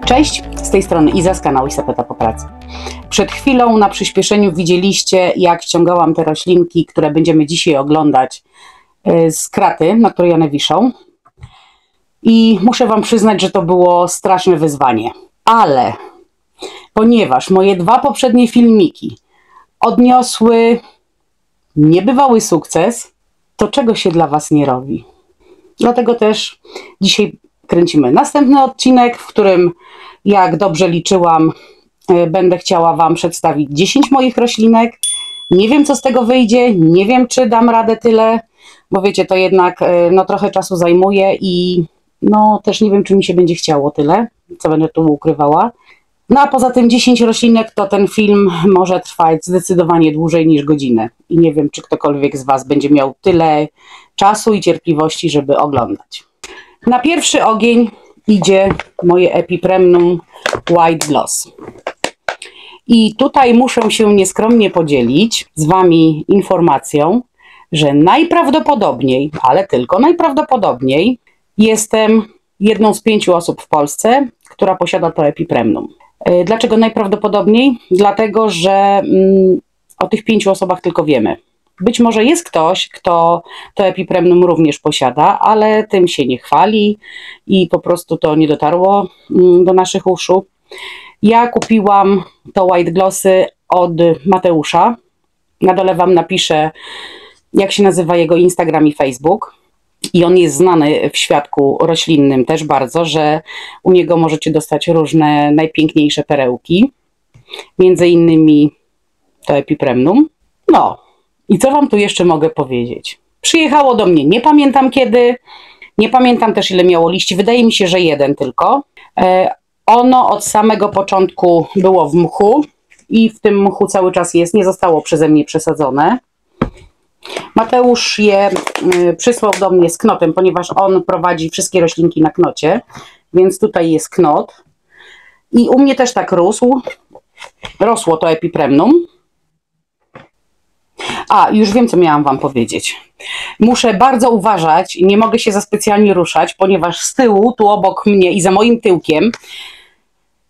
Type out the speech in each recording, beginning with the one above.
Cześć, z tej strony Iza z kanału Isapeta po pracy. Przed chwilą na przyspieszeniu widzieliście, jak ściągałam te roślinki, które będziemy dzisiaj oglądać z kraty, na której one wiszą. I muszę wam przyznać, że to było straszne wyzwanie. Ale ponieważ moje dwa poprzednie filmiki odniosły niebywały sukces, to czego się dla was nie robi. Dlatego też dzisiaj kręcimy następny odcinek, w którym, jak dobrze liczyłam, będę chciała wam przedstawić 10 moich roślinek. Nie wiem, co z tego wyjdzie, nie wiem, czy dam radę tyle, bo wiecie, to jednak trochę czasu zajmuje i też nie wiem, czy mi się będzie chciało tyle, co będę tu ukrywała. No a poza tym 10 roślinek to ten film może trwać zdecydowanie dłużej niż godzinę. I nie wiem, czy ktokolwiek z was będzie miał tyle czasu i cierpliwości, żeby oglądać. Na pierwszy ogień idzie moje Epipremnum White Gloss. I tutaj muszę się nieskromnie podzielić z wami informacją, że najprawdopodobniej, ale tylko najprawdopodobniej, jestem jedną z 5 osób w Polsce, która posiada to Epipremnum. Dlaczego najprawdopodobniej? Dlatego, że o tych 5 osobach tylko wiemy. Być może jest ktoś, kto to Epipremnum również posiada, ale tym się nie chwali i po prostu to nie dotarło do naszych uszu. Ja kupiłam to White Glossy od Mateusza. Na dole wam napiszę, jak się nazywa jego Instagram i Facebook. I on jest znany w świadku roślinnym też bardzo, że u niego możecie dostać różne najpiękniejsze perełki. Między innymi to Epipremnum. I co wam tu jeszcze mogę powiedzieć? Przyjechało do mnie, nie pamiętam kiedy, nie pamiętam też ile miało liści, wydaje mi się, że 1 tylko. Ono od samego początku było w mchu i w tym mchu cały czas jest, nie zostało przeze mnie przesadzone. Mateusz je przysłał do mnie z knotem, ponieważ on prowadzi wszystkie roślinki na knocie, więc tutaj jest knot. I u mnie też tak rosło to Epipremnum. Już wiem, co miałam wam powiedzieć. Muszę bardzo uważać, nie mogę się za specjalnie ruszać, ponieważ z tyłu, tu obok mnie i za moim tyłkiem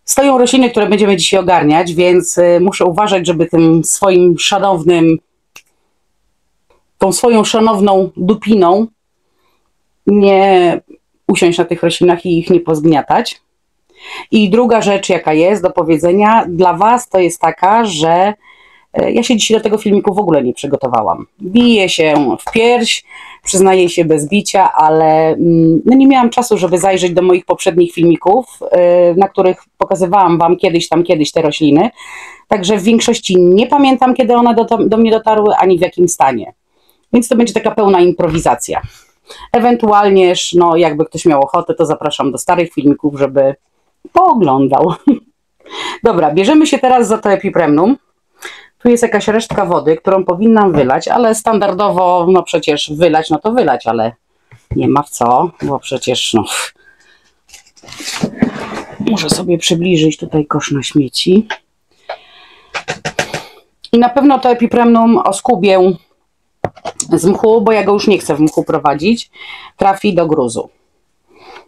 stoją rośliny, które będziemy dzisiaj ogarniać, więc muszę uważać, żeby tą swoją szanowną dupiną nie usiąść na tych roślinach i ich nie pozgniatać. I druga rzecz, jaka jest do powiedzenia dla was, to jest taka, że ja się dzisiaj do tego filmiku w ogóle nie przygotowałam. Biję się w pierś, przyznaję się bez bicia, ale nie miałam czasu, żeby zajrzeć do moich poprzednich filmików, na których pokazywałam wam kiedyś te rośliny. Także w większości nie pamiętam, kiedy one do mnie dotarły, ani w jakim stanie. Więc to będzie taka pełna improwizacja. Ewentualnie, jakby ktoś miał ochotę, to zapraszam do starych filmików, żeby pooglądał. Dobra, bierzemy się teraz za to Epipremnum. Tu jest jakaś resztka wody, którą powinnam wylać, ale standardowo, przecież wylać, to wylać, ale nie ma w co, bo przecież, muszę sobie przybliżyć tutaj kosz na śmieci. I na pewno to Epipremnum oskubię z mchu, bo ja go już nie chcę w mchu prowadzić, trafi do gruzu.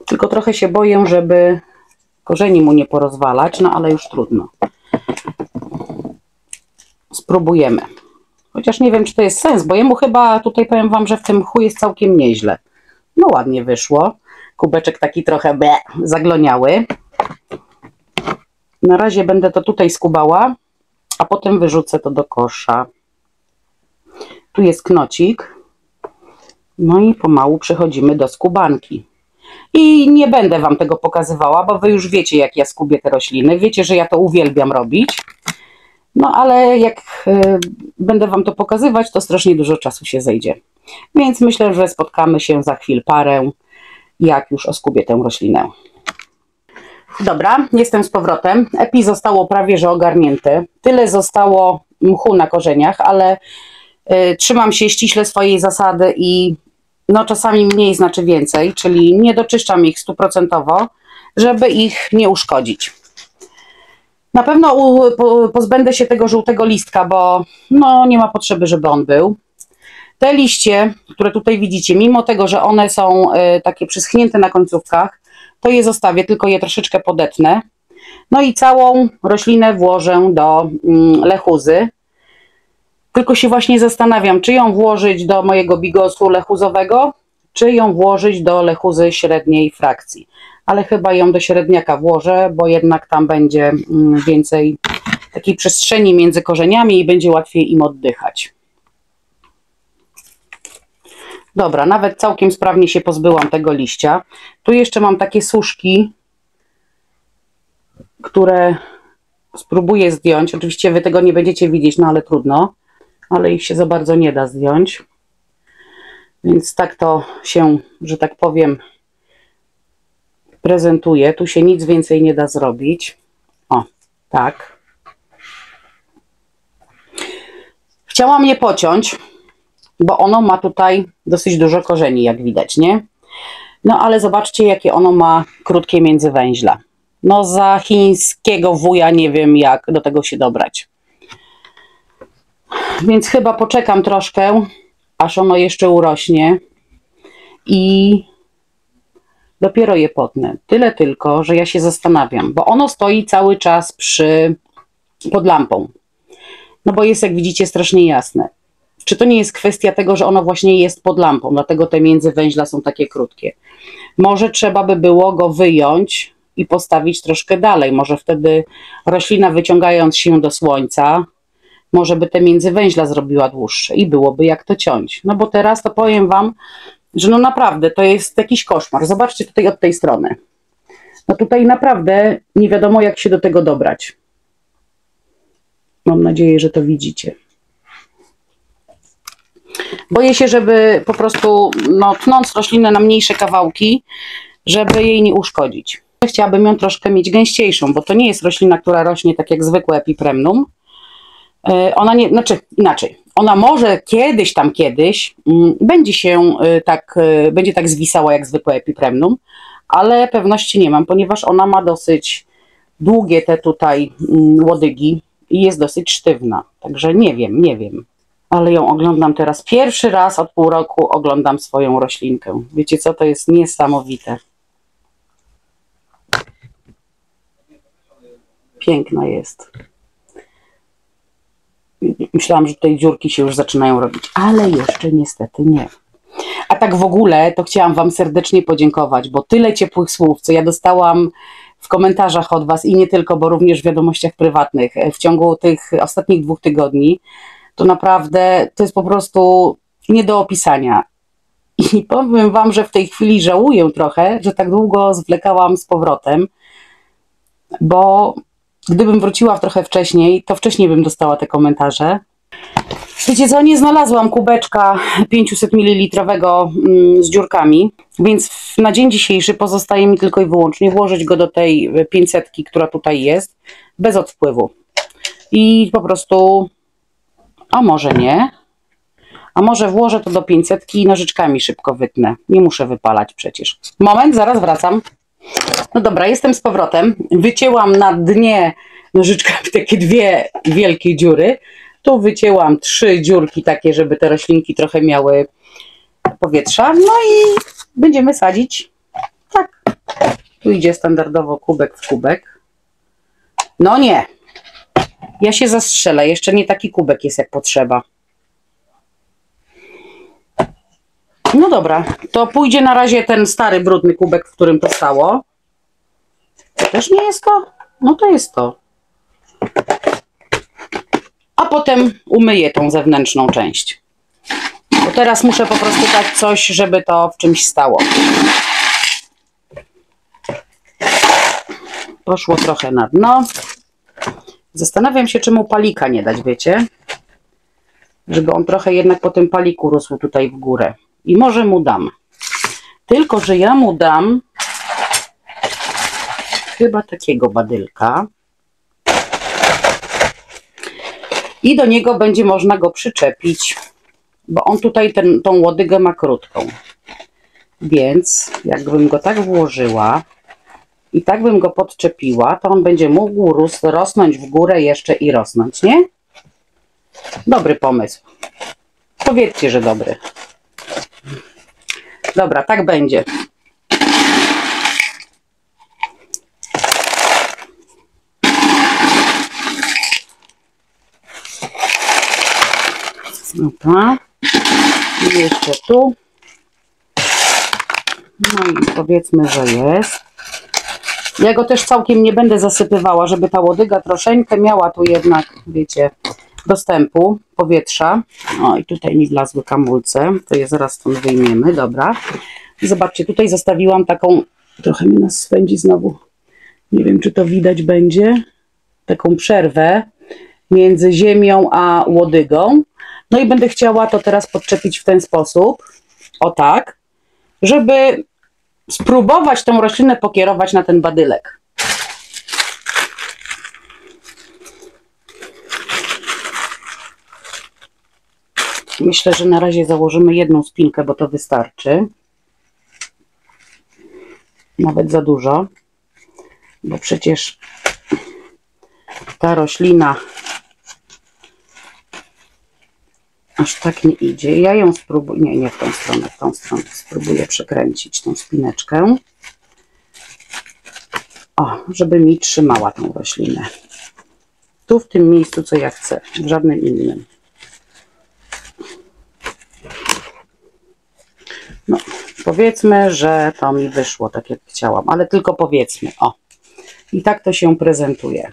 Tylko trochę się boję, żeby korzeni mu nie porozwalać, ale już trudno. Spróbujemy. Chociaż nie wiem, czy to jest sens, bo jemu chyba, tutaj powiem wam, że w tym mchu jest całkiem nieźle. Ładnie wyszło. Kubeczek taki trochę zagloniały. Na razie będę to tutaj skubała, a potem wyrzucę to do kosza. Tu jest knocik. I pomału przechodzimy do skubanki. I nie będę wam tego pokazywała, bo wy już wiecie, jak ja skubię te rośliny. Wiecie, że ja to uwielbiam robić. Ale jak będę wam to pokazywać, to strasznie dużo czasu się zejdzie. Więc myślę, że spotkamy się za parę, jak już oskubię tę roślinę. Dobra, jestem z powrotem. Epi zostało prawie że ogarnięte. Tyle zostało mchu na korzeniach, ale trzymam się ściśle swojej zasady i czasami mniej znaczy więcej, czyli nie doczyszczam ich 100%, żeby ich nie uszkodzić. Na pewno pozbędę się tego żółtego listka, bo nie ma potrzeby, żeby on był. Te liście, które tutaj widzicie, mimo tego, że one są takie przyschnięte na końcówkach, to je zostawię, tylko je troszeczkę podetnę, No i całą roślinę włożę do lechuzy. Tylko się właśnie zastanawiam, czy ją włożyć do mojego bigosu lechuzowego, czy ją włożyć do lechuzy średniej frakcji. Ale chyba ją do średniaka włożę, bo jednak tam będzie więcej takiej przestrzeni między korzeniami i będzie łatwiej im oddychać. Dobra, nawet całkiem sprawnie się pozbyłam tego liścia. Tu jeszcze mam takie suszki, które spróbuję zdjąć. Oczywiście wy tego nie będziecie widzieć, no ale trudno. Ale ich się za bardzo nie da zdjąć. Więc tak to się, że tak powiem, prezentuje. Tu się nic więcej nie da zrobić. O, tak. Chciałam je pociąć, bo ono ma tutaj dosyć dużo korzeni, jak widać, nie? No ale zobaczcie, jakie ono ma krótkie międzywęźla. No za chińskiego wuja nie wiem, jak do tego się dobrać. Więc chyba poczekam troszkę, aż ono jeszcze urośnie i dopiero je potnę. Tyle tylko, że ja się zastanawiam, bo ono stoi cały czas pod lampą. No bo jest, jak widzicie, strasznie jasne. Czy to nie jest kwestia tego, że ono właśnie jest pod lampą, dlatego te międzywęźla są takie krótkie. Może trzeba by było go wyjąć i postawić troszkę dalej. Może wtedy roślina, wyciągając się do słońca, może by te międzywęźla zrobiła dłuższe i byłoby jak to ciąć. No bo teraz to powiem wam, że no naprawdę to jest jakiś koszmar. Zobaczcie tutaj od tej strony. No tutaj naprawdę nie wiadomo, jak się do tego dobrać. Mam nadzieję, że to widzicie. Boję się, żeby po prostu, no, tnąc roślinę na mniejsze kawałki, żeby jej nie uszkodzić. Chciałabym ją troszkę mieć gęściejszą, bo to nie jest roślina, która rośnie tak jak zwykłe epipremnum. Ona nie, znaczy inaczej. Ona może kiedyś będzie tak zwisała jak zwykłe epipremnum, ale pewności nie mam, ponieważ ona ma dosyć długie te tutaj łodygi i jest dosyć sztywna. Także nie wiem. Ale ją oglądam teraz. Pierwszy raz od pół roku oglądam swoją roślinkę. Wiecie co? To jest niesamowite. Piękna jest. Myślałam, że tutaj dziurki się już zaczynają robić, ale jeszcze niestety nie. A tak w ogóle to chciałam wam serdecznie podziękować, bo tyle ciepłych słów, co ja dostałam w komentarzach od was i nie tylko, bo również w wiadomościach prywatnych w ciągu tych ostatnich 2 tygodni, to naprawdę to jest po prostu nie do opisania. I powiem wam, że w tej chwili żałuję trochę, że tak długo zwlekałam z powrotem, bo gdybym wróciła trochę wcześniej, to wcześniej bym dostała te komentarze. Wiecie co, nie znalazłam kubeczka 500 ml z dziurkami, więc na dzień dzisiejszy pozostaje mi tylko i wyłącznie włożyć go do tej 500, która tutaj jest, bez odpływu. I po prostu, a może nie, a może włożę to do 500 i nożyczkami szybko wytnę. Nie muszę wypalać przecież. Moment, zaraz wracam. No dobra, jestem z powrotem. Wycięłam na dnie nożyczkami takie 2 wielkie dziury. Tu wycięłam 3 dziurki takie, żeby te roślinki trochę miały powietrza. No i będziemy sadzić. Tak. Tu idzie standardowo kubek w kubek. No nie. Ja się zastrzelę. Jeszcze nie taki kubek jest jak potrzeba. No dobra, to pójdzie na razie ten stary, brudny kubek, w którym to stało. To też nie jest to? No to jest to. A potem umyję tą zewnętrzną część. Bo teraz muszę po prostu dać coś, żeby to w czymś stało. Poszło trochę na dno. Zastanawiam się, czemu palika nie dać, wiecie? Żeby on trochę jednak po tym paliku rósł tutaj w górę. I może mu dam. Tylko że ja mu dam chyba takiego badylka. I do niego będzie można go przyczepić, bo on tutaj tą łodygę ma krótką. Więc jakbym go tak włożyła i tak bym go podczepiła, to on będzie mógł rosnąć w górę jeszcze i rosnąć, nie? Dobry pomysł. Powiedzcie, że dobry. Dobra, tak będzie. Dobra. I jeszcze tu. No i powiedzmy, że jest. Ja go też całkiem nie będę zasypywała, żeby ta łodyga troszeczkę miała tu jednak, wiecie, dostępu powietrza. O, i tutaj mi wlazły kamulce. To je zaraz stąd wyjmiemy. Dobra. I zobaczcie, tutaj zostawiłam taką, trochę mi nas swędzi znowu. Nie wiem, czy to widać będzie. Taką przerwę między ziemią a łodygą. No i będę chciała to teraz podczepić w ten sposób. O tak. Żeby spróbować tą roślinę pokierować na ten badylek. Myślę, że na razie założymy jedną spinkę, bo to wystarczy. Nawet za dużo, bo przecież ta roślina aż tak nie idzie. Ja ją spróbuję, nie w tą stronę. Spróbuję przekręcić tą spineczkę. O, żeby mi trzymała tą roślinę. Tu w tym miejscu, co ja chcę, w żadnym innym. No, powiedzmy, że to mi wyszło tak, jak chciałam, ale tylko powiedzmy. O, i tak to się prezentuje.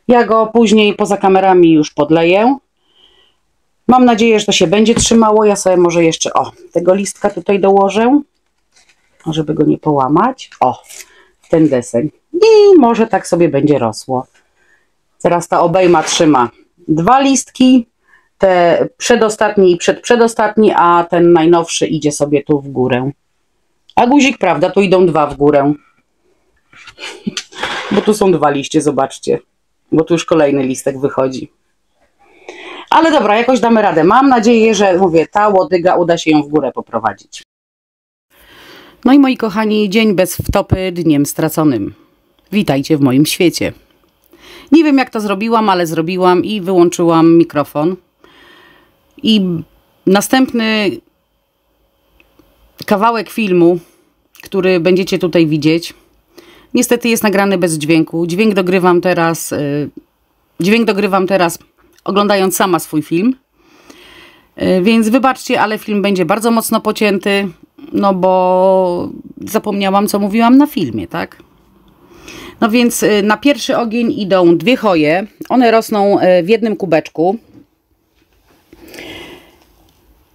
Ja go później poza kamerami już podleję. Mam nadzieję, że to się będzie trzymało. Ja sobie może jeszcze, tego listka tutaj dołożę, żeby go nie połamać. O, ten deseń. I może tak sobie będzie rosło. Teraz ta obejma trzyma 2 listki, te przedostatni i przedostatni, a ten najnowszy idzie sobie tu w górę. A guzik, prawda, tu idą 2 w górę. Bo tu są 2 liście, zobaczcie. Bo tu już kolejny listek wychodzi. Ale dobra, jakoś damy radę. Mam nadzieję, że, mówię, ta łodyga uda się ją w górę poprowadzić. No i moi kochani, dzień bez wtopy dniem straconym. Witajcie w moim świecie. Nie wiem, jak to zrobiłam, ale zrobiłam i wyłączyłam mikrofon. I następny kawałek filmu, który będziecie tutaj widzieć, niestety jest nagrany bez dźwięku. Dźwięk dogrywam teraz oglądając sama swój film. Więc wybaczcie, ale film będzie bardzo mocno pocięty, no bo zapomniałam, co mówiłam na filmie, tak? No więc na pierwszy ogień idą 2 choje. One rosną w jednym kubeczku.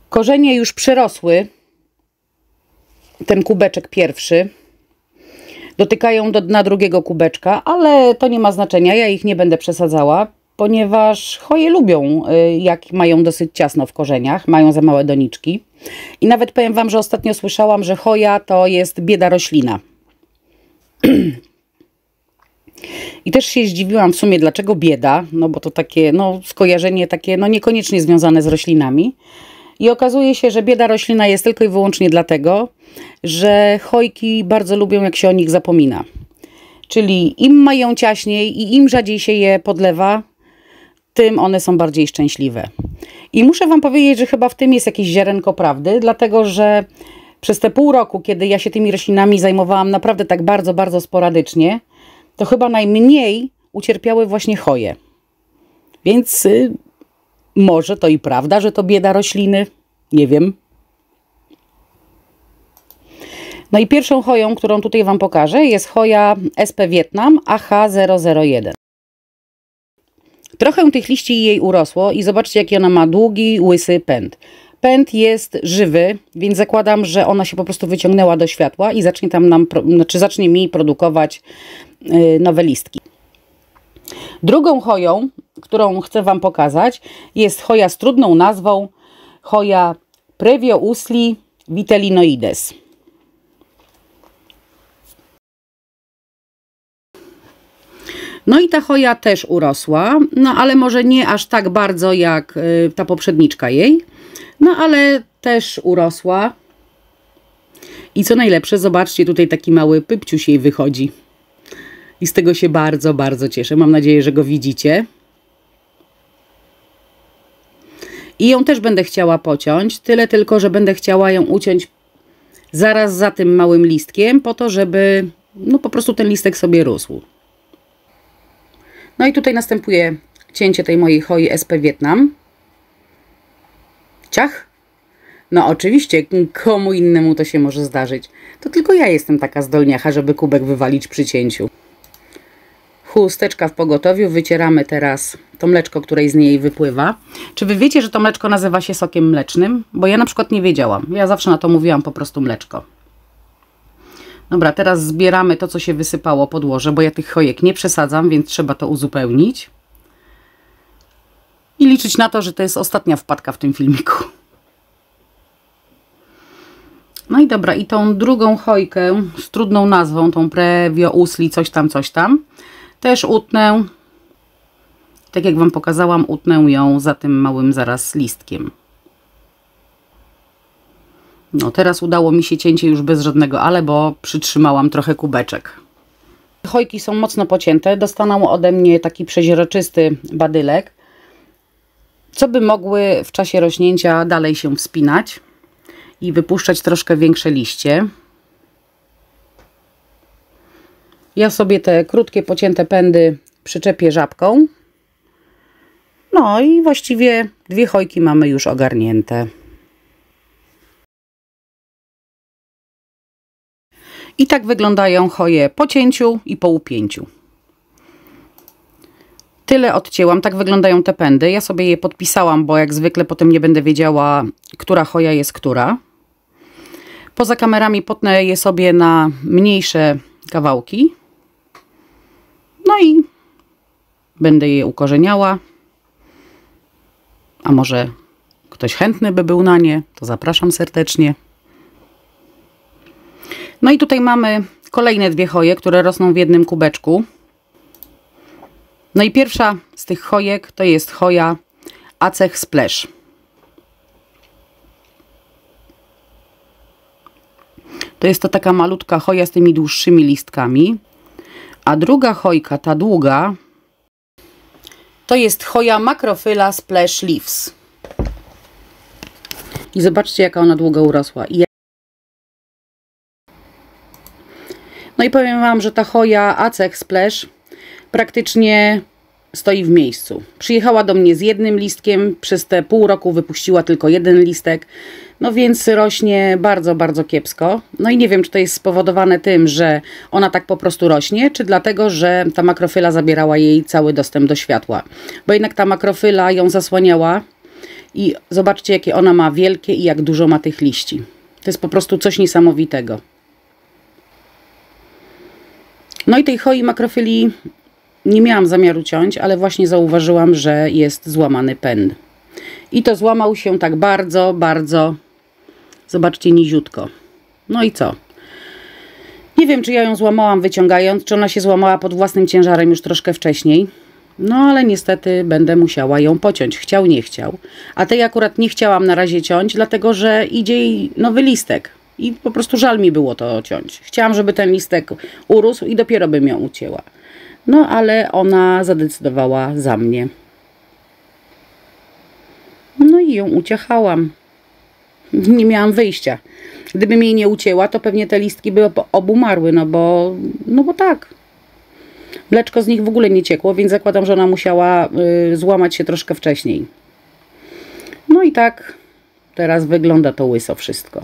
Korzenie już przerosły ten kubeczek pierwszy. Dotykają do dna drugiego kubeczka, ale to nie ma znaczenia. Ja ich nie będę przesadzała, ponieważ choje lubią, jak mają dosyć ciasno w korzeniach, mają za małe doniczki. I nawet powiem wam, że ostatnio słyszałam, że choja to jest bieda roślina. I też się zdziwiłam w sumie, dlaczego bieda, no bo to takie, no skojarzenie takie, no niekoniecznie związane z roślinami. I okazuje się, że bieda roślina jest tylko i wyłącznie dlatego, że chojki bardzo lubią, jak się o nich zapomina. Czyli im mają ciaśniej i im rzadziej się je podlewa, tym one są bardziej szczęśliwe. I muszę wam powiedzieć, że chyba w tym jest jakieś ziarenko prawdy, dlatego że przez te pół roku, kiedy ja się tymi roślinami zajmowałam naprawdę tak bardzo, bardzo sporadycznie, to chyba najmniej ucierpiały właśnie choje. Więc może to i prawda, że to bieda rośliny. Nie wiem. No i pierwszą choją, którą tutaj wam pokażę, jest choja SP Vietnam AH001. Trochę tych liści jej urosło i zobaczcie, jaki ona ma długi, łysy pęd. Pęd jest żywy, więc zakładam, że ona się po prostu wyciągnęła do światła i zacznie zacznie mi produkować nowe listki. Drugą choją, którą chcę wam pokazać, jest choja z trudną nazwą, choja Previously vitellinoides. No i ta choja też urosła, no ale może nie aż tak bardzo jak ta poprzedniczka jej, no ale też urosła. I co najlepsze, zobaczcie, tutaj taki mały pypciuś jej wychodzi. I z tego się bardzo, bardzo cieszę. Mam nadzieję, że go widzicie. I ją też będę chciała pociąć, tyle tylko, że będę chciała ją uciąć zaraz za tym małym listkiem, po to, żeby no po prostu ten listek sobie rósł. No i tutaj następuje cięcie tej mojej choi SP Vietnam. Ciach! No oczywiście, komu innemu to się może zdarzyć. To tylko ja jestem taka zdolniacha, żeby kubek wywalić przy cięciu. Chusteczka w pogotowiu. Wycieramy teraz to mleczko, które z niej wypływa. Czy wy wiecie, że to mleczko nazywa się sokiem mlecznym? Bo ja na przykład nie wiedziałam. Ja zawsze na to mówiłam po prostu mleczko. Dobra, teraz zbieramy to, co się wysypało podłoże, bo ja tych chojek nie przesadzam, więc trzeba to uzupełnić. I liczyć na to, że to jest ostatnia wpadka w tym filmiku. No i dobra, i tą drugą chojkę z trudną nazwą, tą Previo Usli, coś tam, też utnę. Tak jak wam pokazałam, utnę ją za tym małym zaraz listkiem. No teraz udało mi się cięcie już bez żadnego ale, bo przytrzymałam trochę kubeczek. Chojki są mocno pocięte, dostaną ode mnie taki przeźroczysty badylek, co by mogły w czasie rośnięcia dalej się wspinać i wypuszczać troszkę większe liście. Ja sobie te krótkie, pocięte pędy przyczepię żabką. No i właściwie dwie chojki mamy już ogarnięte. I tak wyglądają choje po cięciu i po upięciu. Tyle odcięłam, tak wyglądają te pędy. Ja sobie je podpisałam, bo jak zwykle potem nie będę wiedziała, która choja jest która. Poza kamerami potnę je sobie na mniejsze kawałki. No i będę je ukorzeniała. A może ktoś chętny by był na nie, to zapraszam serdecznie. No i tutaj mamy kolejne dwie choje, które rosną w jednym kubeczku. No i pierwsza z tych chojek to jest choja Acech Splash. To jest to taka malutka choja z tymi dłuższymi listkami. A druga chojka, ta długa, to jest choja Macrophylla Splash Leaves. I zobaczcie, jaka ona długo urosła. No i powiem wam, że ta choja Acech Splash praktycznie stoi w miejscu. Przyjechała do mnie z jednym listkiem, przez te pół roku wypuściła tylko jeden listek, no więc rośnie bardzo, bardzo kiepsko. No i nie wiem, czy to jest spowodowane tym, że ona tak po prostu rośnie, czy dlatego, że ta makrofyla zabierała jej cały dostęp do światła. Bo jednak ta makrofyla ją zasłaniała i zobaczcie, jakie ona ma wielkie i jak dużo ma tych liści. To jest po prostu coś niesamowitego. No i tej choi makrofylii nie miałam zamiaru ciąć, ale właśnie zauważyłam, że jest złamany pęd. I to złamał się tak bardzo, bardzo, zobaczcie, niziutko. No i co? Nie wiem, czy ja ją złamałam wyciągając, czy ona się złamała pod własnym ciężarem już troszkę wcześniej. No ale niestety będę musiała ją pociąć, chciał, nie chciał. A tej akurat nie chciałam na razie ciąć, dlatego że idzie jej nowy listek. I po prostu żal mi było to ciąć. Chciałam, żeby ten listek urósł i dopiero bym ją ucięła. No ale ona zadecydowała za mnie. No i ją uciechałam. Nie miałam wyjścia. Gdybym jej nie ucięła, to pewnie te listki by obumarły, no bo tak. Mleczko z nich w ogóle nie ciekło, więc zakładam, że ona musiała złamać się troszkę wcześniej. No i tak teraz wygląda to łyso wszystko.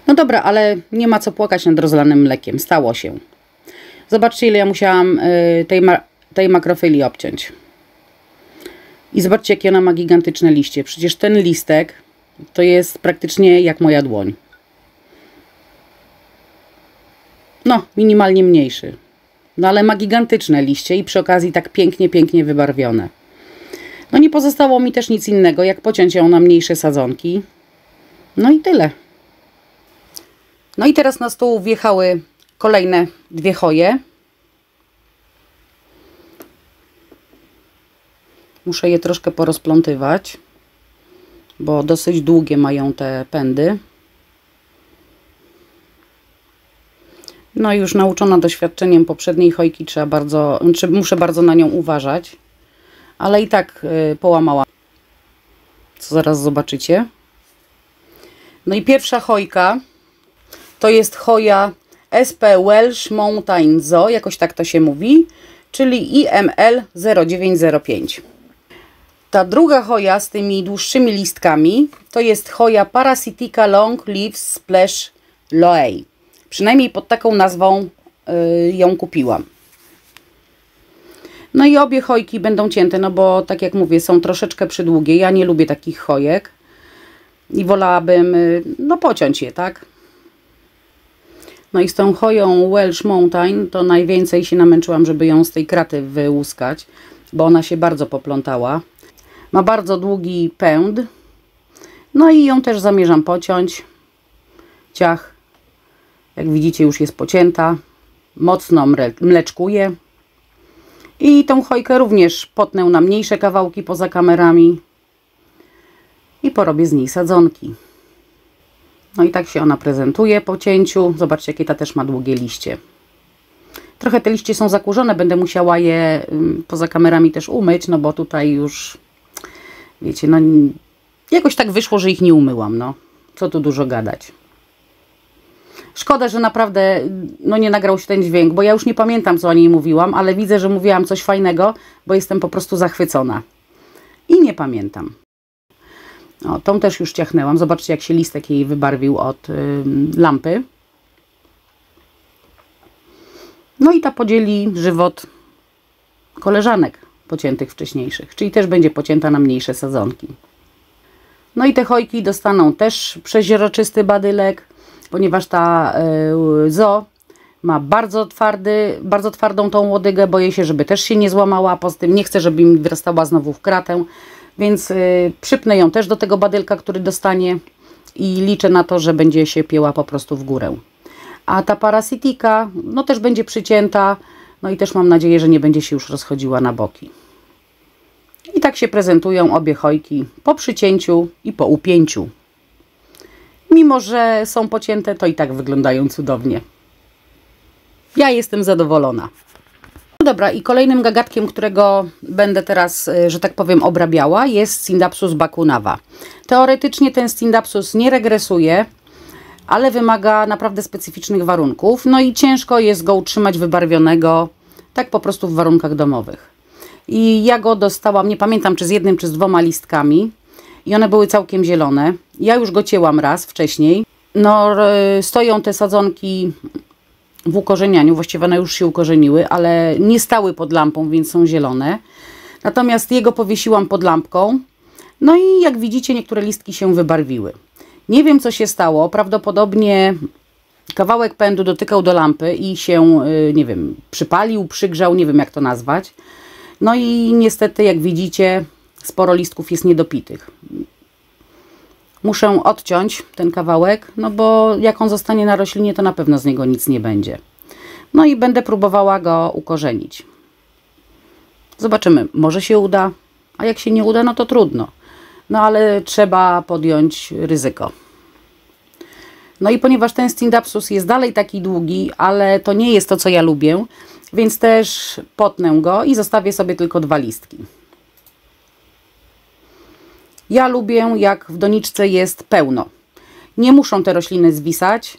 No dobra, ale nie ma co płakać nad rozlanym mlekiem. Stało się. Zobaczcie, ile ja musiałam tej makrofylii obciąć. I zobaczcie, jakie ona ma gigantyczne liście. Przecież ten listek to jest praktycznie jak moja dłoń. No, minimalnie mniejszy. No ale ma gigantyczne liście i przy okazji tak pięknie, pięknie wybarwione. No nie pozostało mi też nic innego, jak pociąć ją na mniejsze sadzonki. No i tyle. No i teraz na stół wjechały kolejne dwie choje. Muszę je troszkę porozplątywać, bo dosyć długie mają te pędy. No i już nauczona doświadczeniem poprzedniej chojki muszę bardzo na nią uważać. Ale i tak połamała, co zaraz zobaczycie. No i pierwsza chojka to jest choja SP Welsh Mountain Zoo, jakoś tak to się mówi, czyli IML 0905. Ta druga choja z tymi dłuższymi listkami to jest choja Parasitica Long Leaves Splash Loei. Przynajmniej pod taką nazwą ją kupiłam. No i obie chojki będą cięte, no bo tak jak mówię, są troszeczkę przydługie. Ja nie lubię takich chojek i wolałabym no pociąć je, tak? No i z tą choją Welsh Mountain to najwięcej się namęczyłam, żeby ją z tej kraty wyłuskać, bo ona się bardzo poplątała. Ma bardzo długi pęd. No i ją też zamierzam pociąć. Ciach, jak widzicie, już jest pocięta. Mocno mleczkuje. I tą chojkę również potnę na mniejsze kawałki poza kamerami. I porobię z niej sadzonki. No i tak się ona prezentuje po cięciu. Zobaczcie, jakie ta też ma długie liście. Trochę te liście są zakurzone. Będę musiała je poza kamerami też umyć, no bo tutaj już, wiecie, no jakoś tak wyszło, że ich nie umyłam. No, co tu dużo gadać. Szkoda, że naprawdę no nie nagrał się ten dźwięk, bo ja już nie pamiętam, co o niej mówiłam, ale widzę, że mówiłam coś fajnego, bo jestem po prostu zachwycona. I nie pamiętam. O, tą też już ciachnęłam. Zobaczcie, jak się listek jej wybarwił od lampy. No i ta podzieli żywot koleżanek pociętych wcześniejszych, czyli też będzie pocięta na mniejsze sadzonki. No i te chojki dostaną też przeźroczysty badylek, ponieważ ta Zo ma bardzo twardą tą łodygę. Boję się, żeby też się nie złamała. Poza tym nie chcę, żeby mi wyrastała znowu w kratę, więc przypnę ją też do tego badylka, który dostanie i liczę na to, że będzie się pięła po prostu w górę. A ta Parasitica no też będzie przycięta, no i też mam nadzieję, że nie będzie się już rozchodziła na boki. I tak się prezentują obie chojki po przycięciu i po upięciu. Mimo że są pocięte, to i tak wyglądają cudownie. Ja jestem zadowolona. No dobra, i kolejnym gagatkiem, którego będę teraz, że tak powiem, obrabiała, jest Scindapsus bakunawa. Teoretycznie ten Scindapsus nie regresuje, ale wymaga naprawdę specyficznych warunków. No i ciężko jest go utrzymać wybarwionego tak po prostu w warunkach domowych. I ja go dostałam, nie pamiętam, czy z jednym, czy z dwoma listkami. I one były całkiem zielone. Ja już go cięłam raz wcześniej. No, stoją te sadzonki w ukorzenianiu. Właściwie one już się ukorzeniły, ale nie stały pod lampą, więc są zielone. Natomiast jego powiesiłam pod lampką. No i jak widzicie, niektóre listki się wybarwiły. Nie wiem, co się stało. Prawdopodobnie kawałek pędu dotykał do lampy i się, nie wiem, przypalił, przygrzał, nie wiem jak to nazwać. No i niestety, jak widzicie, sporo listków jest niedopitych. Muszę odciąć ten kawałek, no bo jak on zostanie na roślinie, to na pewno z niego nic nie będzie. No i będę próbowała go ukorzenić. Zobaczymy, może się uda, a jak się nie uda, no to trudno. No ale trzeba podjąć ryzyko. No i ponieważ ten Scindapsus jest dalej taki długi, ale to nie jest to, co ja lubię, więc też potnę go i zostawię sobie tylko dwa listki. Ja lubię, jak w doniczce jest pełno. Nie muszą te rośliny zwisać,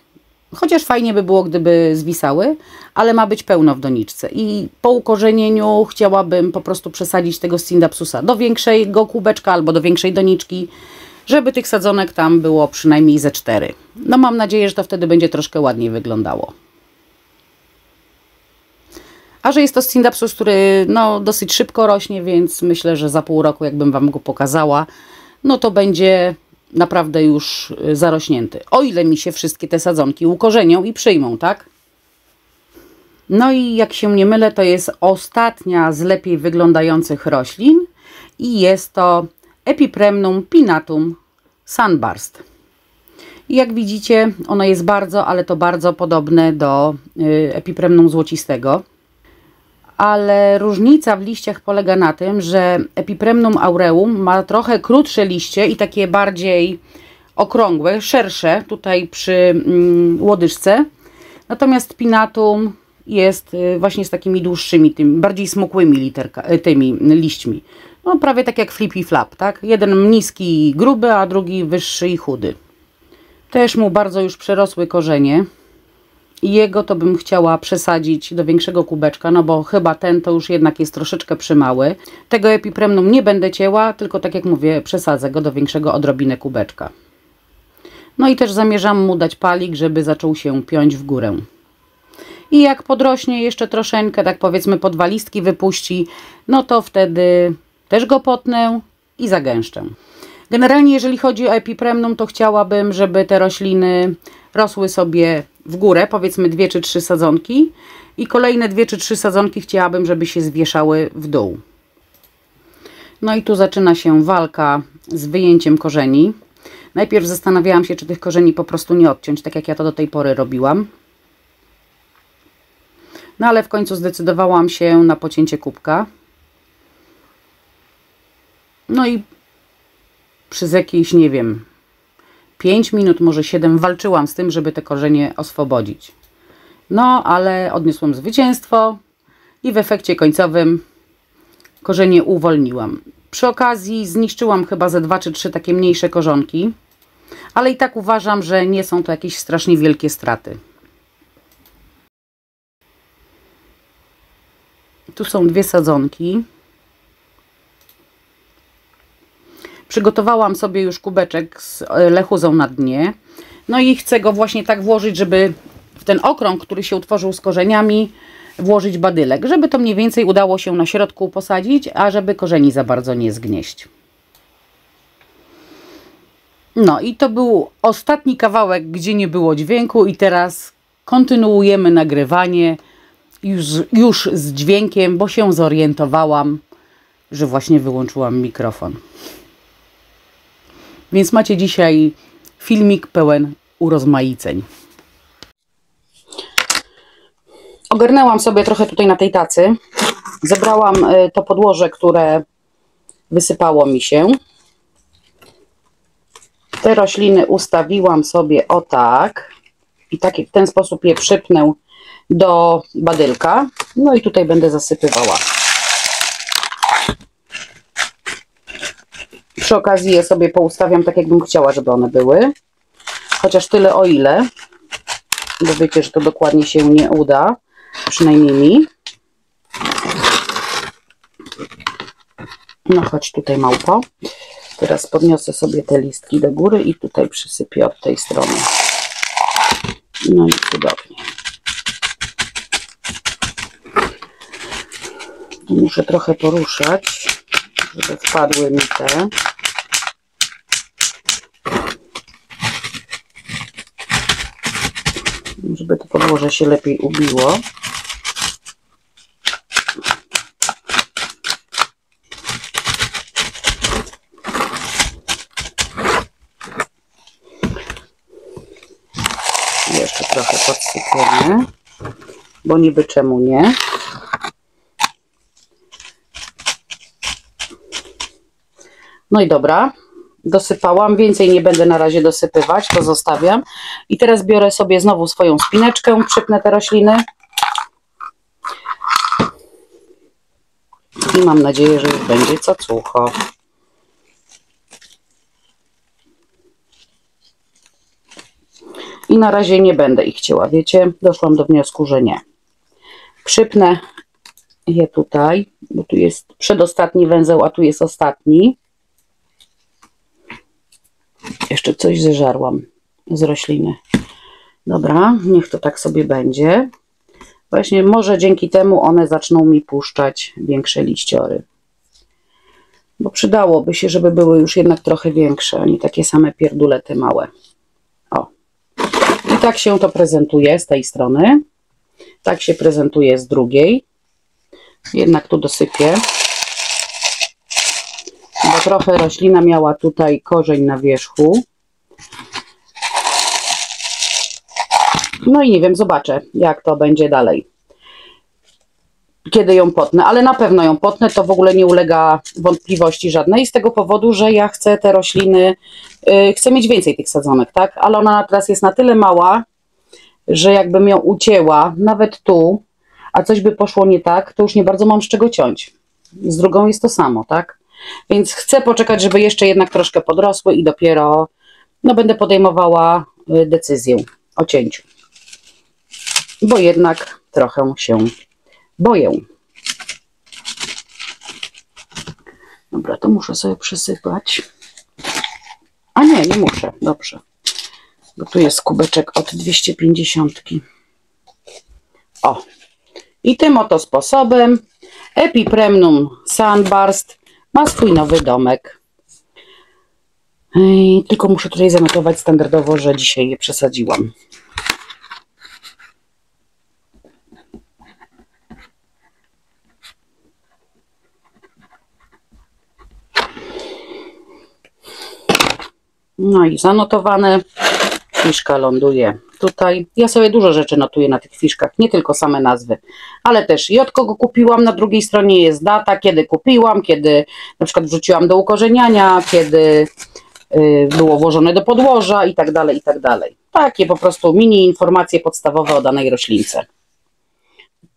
chociaż fajnie by było, gdyby zwisały, ale ma być pełno w doniczce. I po ukorzenieniu chciałabym po prostu przesadzić tego Scindapsusa do większego kubeczka albo do większej doniczki, żeby tych sadzonek tam było przynajmniej ze 4. No mam nadzieję, że to wtedy będzie troszkę ładniej wyglądało. A że jest to Scindapsus, który no, dosyć szybko rośnie, więc myślę, że za pół roku, jakbym Wam go pokazała, no to będzie naprawdę już zarośnięty. O ile mi się wszystkie te sadzonki ukorzenią i przyjmą, tak? No i jak się nie mylę, to jest ostatnia z lepiej wyglądających roślin i jest to Epipremnum pinnatum Sunburst. I jak widzicie, ono jest bardzo, ale to bardzo podobne do Epipremnum złocistego. Ale różnica w liściach polega na tym, że Epipremnum aureum ma trochę krótsze liście i takie bardziej okrągłe, szersze tutaj przy łodyżce. Natomiast pinnatum jest właśnie z takimi dłuższymi, tymi bardziej smukłymi tymi liśćmi. No prawie tak jak Flippy Flap, tak? Jeden niski i gruby, a drugi wyższy i chudy. Też mu bardzo już przerosły korzenie. Jego to bym chciała przesadzić do większego kubeczka, no bo chyba ten to już jednak jest troszeczkę przymały. Tego epipremnum nie będę cięła, tylko tak jak mówię, przesadzę go do większego odrobinę kubeczka. No i też zamierzam mu dać palik, żeby zaczął się piąć w górę. I jak podrośnie jeszcze troszeczkę, tak powiedzmy po 2 listki wypuści, no to wtedy też go potnę i zagęszczę. Generalnie jeżeli chodzi o epipremnum, to chciałabym, żeby te rośliny rosły sobie w górę, powiedzmy 2 czy 3 sadzonki i kolejne 2 czy 3 sadzonki chciałabym, żeby się zwieszały w dół. No i tu zaczyna się walka z wyjęciem korzeni. Najpierw zastanawiałam się, czy tych korzeni po prostu nie odciąć, tak jak ja to do tej pory robiłam. No ale w końcu zdecydowałam się na pocięcie kubka. No i przez jakieś, nie wiem, 5 minut, może 7 walczyłam z tym, żeby te korzenie oswobodzić. No, ale odniosłam zwycięstwo i w efekcie końcowym korzenie uwolniłam. Przy okazji zniszczyłam chyba ze 2 czy 3 takie mniejsze korzonki, ale i tak uważam, że nie są to jakieś strasznie wielkie straty. Tu są 2 sadzonki. Przygotowałam sobie już kubeczek z lechuzą na dnie. No i chcę go właśnie tak włożyć, żeby w ten okrąg, który się utworzył z korzeniami, włożyć badylek. Żeby to mniej więcej udało się na środku posadzić, a żeby korzeni za bardzo nie zgnieść. No i to był ostatni kawałek, gdzie nie było dźwięku i teraz kontynuujemy nagrywanie już z dźwiękiem, bo się zorientowałam, że właśnie wyłączyłam mikrofon. Więc macie dzisiaj filmik pełen urozmaiceń. Ogarnęłam sobie trochę tutaj na tej tacy. Zebrałam to podłoże, które wysypało mi się. Te rośliny ustawiłam sobie o tak. I tak w ten sposób je przypnę do badylka. No i tutaj będę zasypywała. Przy okazji je sobie poustawiam tak, jakbym chciała, żeby one były. Chociaż tyle o ile. Bo wiecie, że to dokładnie się nie uda. Przynajmniej mi. No chodź tutaj, małpo. Teraz podniosę sobie te listki do góry i tutaj przysypię od tej strony. No i cudownie. Muszę trochę poruszać, żeby wpadły mi te. Żeby to podłoże się lepiej ubiło. Jeszcze trochę podsypiemy, bo niby czemu nie. No i dobra, dosypałam, więcej nie będę na razie dosypywać, to zostawiam. I teraz biorę sobie znowu swoją spineczkę, przypnę te rośliny. I mam nadzieję, że już będzie cacucho. I na razie nie będę ich cięła, wiecie, doszłam do wniosku, że nie. Przypnę je tutaj, bo tu jest przedostatni węzeł, a tu jest ostatni. Jeszcze coś zeżarłam z rośliny. Dobra, niech to tak sobie będzie. Właśnie może dzięki temu one zaczną mi puszczać większe liściory. Bo przydałoby się, żeby były już jednak trochę większe, a nie takie same pierdulety małe. O. I tak się to prezentuje z tej strony. Tak się prezentuje z drugiej. Jednak tu dosypię. Bo trochę roślina miała tutaj korzeń na wierzchu. No i nie wiem, zobaczę, jak to będzie dalej. Kiedy ją potnę, ale na pewno ją potnę, to w ogóle nie ulega wątpliwości żadnej, z tego powodu, że ja chcę te rośliny, chcę mieć więcej tych sadzonek, tak? Ale ona teraz jest na tyle mała, że jakbym ją ucięła, nawet tu, a coś by poszło nie tak, to już nie bardzo mam z czego ciąć. Z drugą jest to samo, tak? Więc chcę poczekać, żeby jeszcze jednak troszkę podrosły i dopiero no, będę podejmowała decyzję o cięciu. bo jednak trochę się boję. Dobra, to muszę sobie przysypać. A nie, nie muszę, dobrze. Bo tu jest kubeczek od 250. O, i tym oto sposobem Epipremnum Sunburst ma swój nowy domek. Tylko muszę tutaj zanotować standardowo, że dzisiaj je przesadziłam. No i zanotowane. Fiszka ląduje tutaj. Ja sobie dużo rzeczy notuję na tych fiszkach, nie tylko same nazwy, ale też i od kogo kupiłam. Na drugiej stronie jest data, kiedy kupiłam, kiedy na przykład wrzuciłam do ukorzeniania, kiedy było włożone do podłoża i tak dalej, i tak dalej. Takie po prostu mini informacje podstawowe o danej roślince.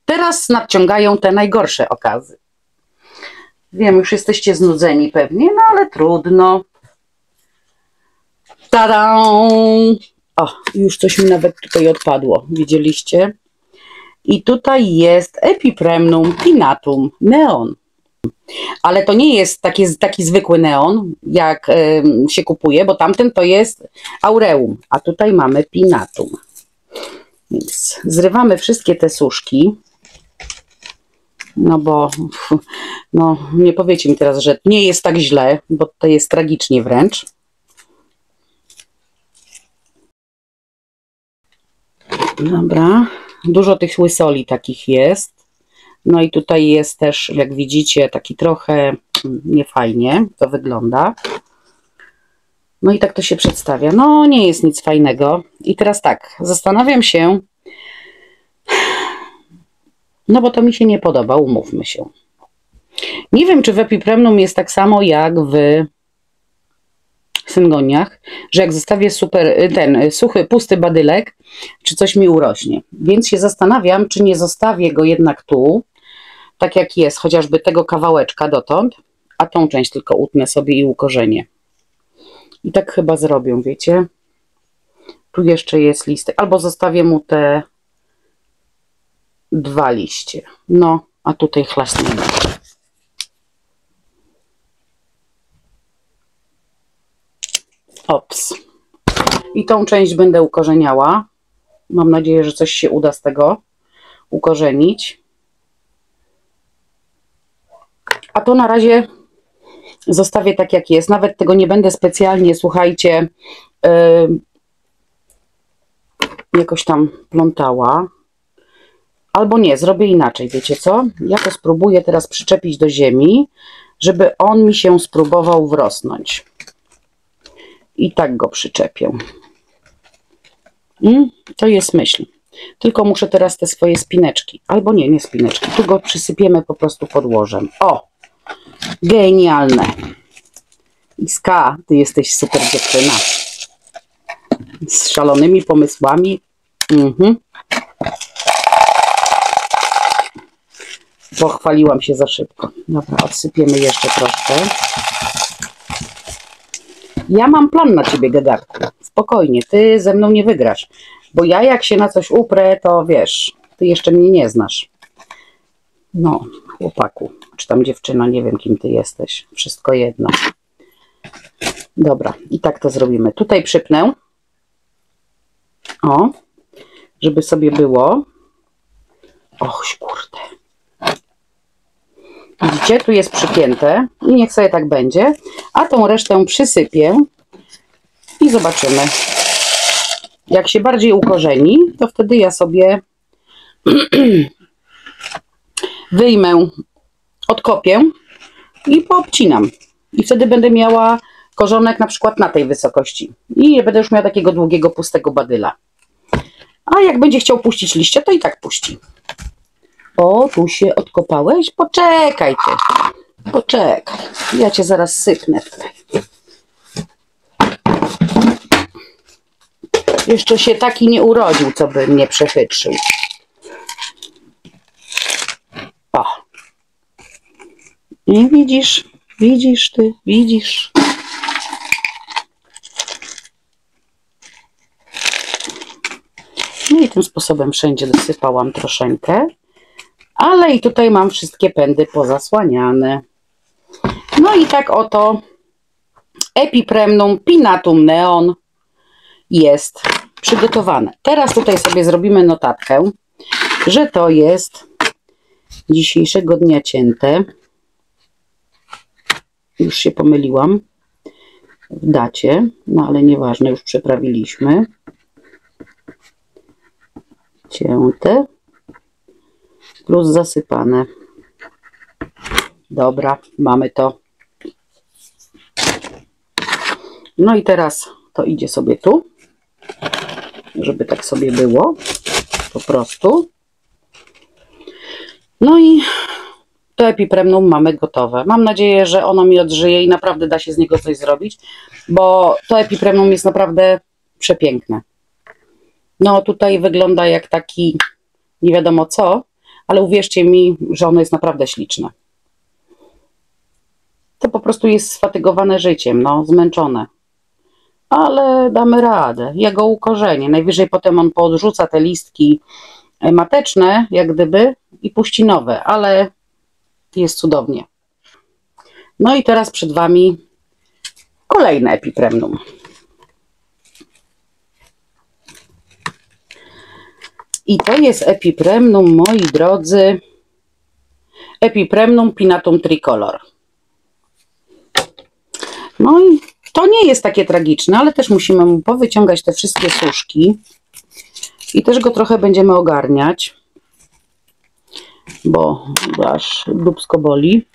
Teraz nadciągają te najgorsze okazy. Wiem, już jesteście znudzeni pewnie, no ale trudno. Tada! O, już coś mi nawet tutaj odpadło, widzieliście? I tutaj jest Epipremnum pinnatum neon. Ale to nie jest taki zwykły neon, jak się kupuje, bo tamten to jest aureum, a tutaj mamy pinnatum. Więc zrywamy wszystkie te suszki. No bo no, nie powiecie mi teraz, że nie jest tak źle, bo to jest tragicznie wręcz. Dobra, dużo tych łysoli takich jest. No i tutaj jest też, jak widzicie, taki trochę niefajnie to wygląda. No i tak to się przedstawia. No nie jest nic fajnego. I teraz tak, zastanawiam się, no bo to mi się nie podoba, umówmy się. Nie wiem, czy w Epipremnum jest tak samo jak w syngoniach, że jak zostawię ten suchy, pusty badylek, czy coś mi urośnie. Więc się zastanawiam, czy nie zostawię go jednak tu, tak jak jest, chociażby tego kawałeczka dotąd, a tą część tylko utnę sobie i ukorzenię. I tak chyba zrobię, wiecie. Tu jeszcze jest listek, albo zostawię mu te 2 liście. No, a tutaj chlasnę. Ops. I tą część będę ukorzeniała. Mam nadzieję, że coś się uda z tego ukorzenić. A to na razie zostawię tak jak jest. Nawet tego nie będę specjalnie, słuchajcie, jakoś tam plątała. Albo nie, zrobię inaczej, wiecie co? Ja to spróbuję teraz przyczepić do ziemi, żeby on mi się spróbował wrosnąć. I tak go przyczepię. To jest myśl. Tylko muszę teraz te swoje spineczki, albo nie, nie spineczki, tu go przysypiemy po prostu podłożem. O! Genialne! Iska, ty jesteś super dziewczyna. Z szalonymi pomysłami. Pochwaliłam się za szybko. Dobra, odsypiemy jeszcze troszkę. Ja mam plan na ciebie, gagatku. Spokojnie, ty ze mną nie wygrasz. Bo ja jak się na coś uprę, to wiesz, ty jeszcze mnie nie znasz. No, chłopaku, czy tam dziewczyna, nie wiem kim ty jesteś. Wszystko jedno. Dobra, i tak to zrobimy. Tutaj przypnę. O, żeby sobie było. Och, kurde. Widzicie, tu jest przypięte i niech sobie tak będzie. A tą resztę przysypię i zobaczymy. Jak się bardziej ukorzeni, to wtedy ja sobie wyjmę, odkopię i poobcinam. I wtedy będę miała korzonek na przykład na tej wysokości. I nie będę już miała takiego długiego, pustego badyla. A jak będzie chciał puścić liście, to i tak puści. O, tu się odkopałeś? Poczekaj ty. Poczekaj. Ja cię zaraz sypnę tutaj. Jeszcze się taki nie urodził, co by mnie przechytrzył. O. I widzisz, widzisz ty, widzisz. No i tym sposobem wszędzie dosypałam troszeczkę. Ale i tutaj mam wszystkie pędy pozasłaniane. No i tak oto Epipremnum Pinnatum Neon jest przygotowane. Teraz tutaj sobie zrobimy notatkę, że to jest dzisiejszego dnia cięte. Już się pomyliłam w dacie, no ale nieważne, już przeprawiliśmy. Cięte plus zasypane. Dobra, mamy to. No i teraz to idzie sobie tu, żeby tak sobie było, po prostu. No i to Epipremnum mamy gotowe. Mam nadzieję, że ono mi odżyje i naprawdę da się z niego coś zrobić, bo to Epipremnum jest naprawdę przepiękne. No tutaj wygląda jak taki nie wiadomo co, ale uwierzcie mi, że ono jest naprawdę śliczne. To po prostu jest sfatygowane życiem, no, zmęczone. Ale damy radę. Ja go ukorzenię. Najwyżej potem on podrzuca te listki mateczne, jak gdyby, i puści nowe, ale jest cudownie. No i teraz przed Wami kolejne Epipremnum. I to jest Epipremnum, moi drodzy, Epipremnum Pinnatum Tricolor. No i to nie jest takie tragiczne, ale też musimy mu powyciągać te wszystkie suszki. I też go trochę będziemy ogarniać, bo aż dupsko boli.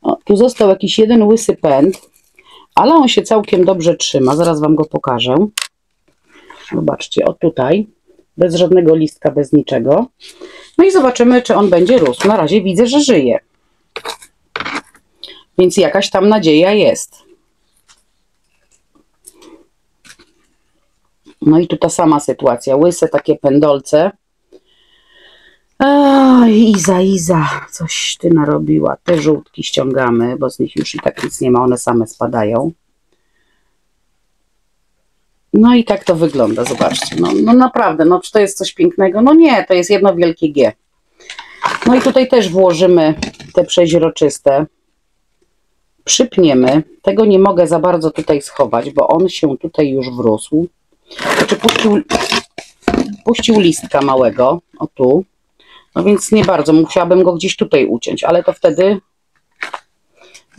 O, tu został jakiś jeden łysy pęd, ale on się całkiem dobrze trzyma. Zaraz Wam go pokażę. Zobaczcie, o tutaj. Bez żadnego listka, bez niczego. No i zobaczymy, czy on będzie rósł. Na razie widzę, że żyje. Więc jakaś tam nadzieja jest. No i tu ta sama sytuacja. Łyse takie pędolce. Iza, coś ty narobiła. Te żółtki ściągamy, bo z nich już i tak nic nie ma. One same spadają. No i tak to wygląda, zobaczcie. No naprawdę, no czy to jest coś pięknego? No nie, to jest jedno wielkie G. No i tutaj też włożymy te przeźroczyste. Przypniemy. Tego nie mogę za bardzo tutaj schować, bo on się tutaj już wrósł. Znaczy puścił listka małego, o tu. No więc nie bardzo, musiałabym go gdzieś tutaj uciąć, ale to wtedy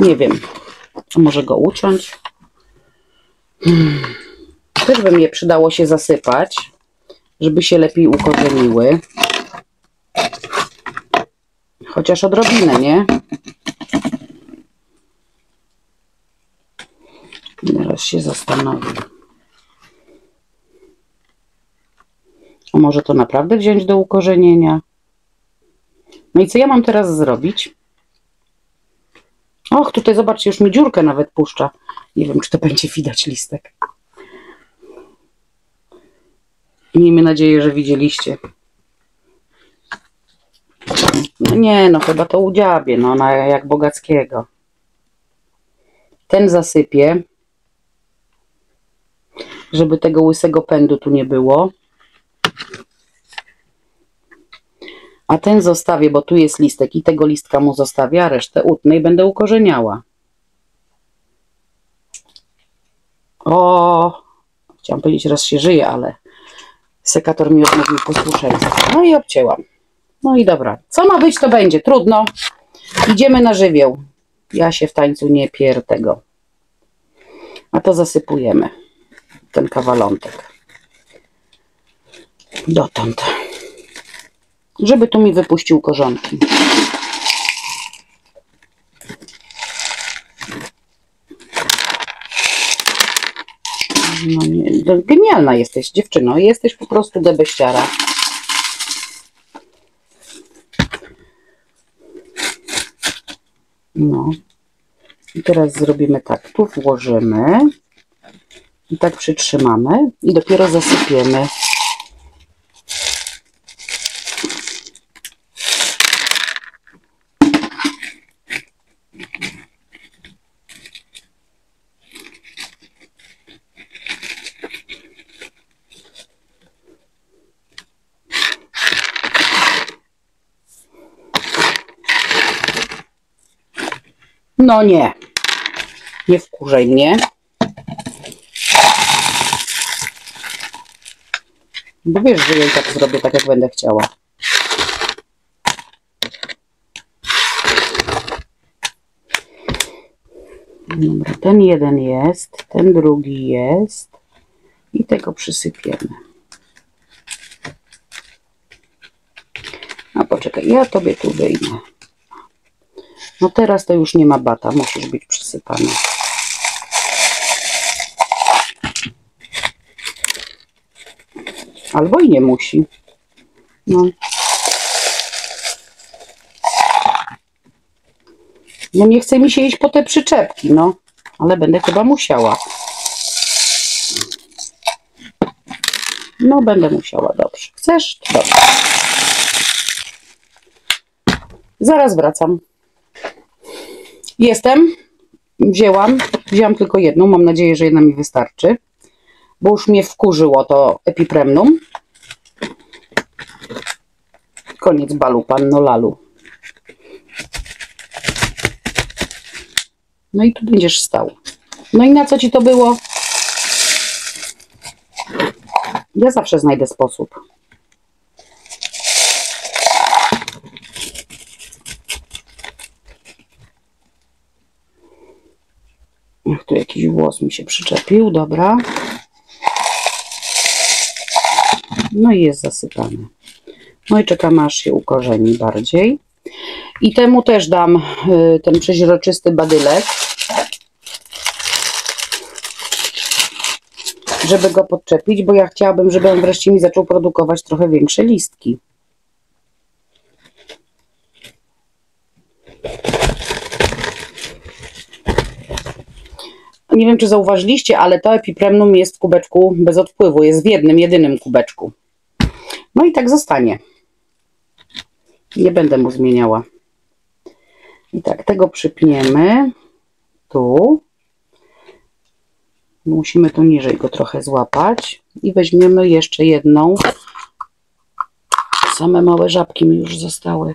nie wiem, może go uciąć. Też by mnie przydało się zasypać, żeby się lepiej ukorzeniły. Chociaż odrobinę, nie? Teraz się zastanowię. A może to naprawdę wziąć do ukorzenienia? No i co ja mam teraz zrobić? Och, tutaj zobaczcie, już mi dziurkę nawet puszcza. Nie wiem, czy to będzie widać listek. Miejmy nadzieję, że widzieliście. No nie, no chyba to udziabię, no jak Bogackiego. Ten zasypię, żeby tego łysego pędu tu nie było. A ten zostawię, bo tu jest listek i tego listka mu zostawię, a resztę utnę i będę ukorzeniała. O, chciałam powiedzieć, raz się żyje, ale sekator mi odmówił posłuszeństwa. No i obcięłam. No i dobra, co ma być, to będzie. Trudno. Idziemy na żywioł. Ja się w tańcu nie pier tego. A to zasypujemy. Ten kawalątek. Dotąd. Żeby tu mi wypuścił korzonki. No nie, genialna jesteś, dziewczyno. Jesteś po prostu debeściara. No. I teraz zrobimy tak. Tu włożymy. I tak przytrzymamy. I dopiero zasypiemy. No nie. Nie wkurzaj mnie. Bo wiesz, że ja i tak zrobię tak, jak będę chciała. Dobra, ten jeden jest, ten drugi jest i tego przysypiemy. A poczekaj, ja tobie tu wyjmę. No teraz to już nie ma bata, musisz być przysypany. Albo i nie musi. No. No nie chce mi się iść po te przyczepki, no. Ale będę chyba musiała. No będę musiała, dobrze. Chcesz? Dobrze. Zaraz wracam. Jestem. Wzięłam tylko jedną. Mam nadzieję, że jedna mi wystarczy. Bo już mnie wkurzyło to epipremnum. Koniec balu, panno Lalu. No i tu będziesz stał. No i na co ci to było? Ja zawsze znajdę sposób. Ach, tu jakiś włos mi się przyczepił, dobra. No i jest zasypany. No i czekam, aż się ukorzeni bardziej. I temu też dam ten przeźroczysty badylek, żeby go podczepić, bo ja chciałabym, żeby on wreszcie mi zaczął produkować trochę większe listki. Nie wiem, czy zauważyliście, ale to epipremnum jest w kubeczku bez odpływu. Jest w jednym, jedynym kubeczku. No i tak zostanie. Nie będę mu zmieniała. I tak, tego przypniemy tu. Musimy tu niżej go trochę złapać. I weźmiemy jeszcze jedną. Same małe żabki mi już zostały.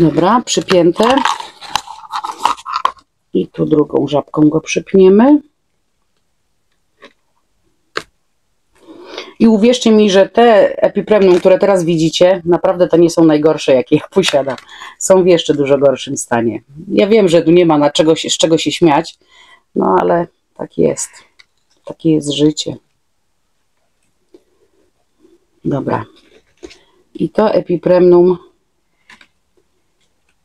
Dobra, przypięte. I tu drugą żabką go przypniemy. I uwierzcie mi, że te epipremnum, które teraz widzicie, naprawdę to nie są najgorsze, jakie ja posiadam. Są w jeszcze dużo gorszym stanie. Ja wiem, że tu nie ma z czego się śmiać, no ale tak jest. Takie jest życie. Dobra. I to epipremnum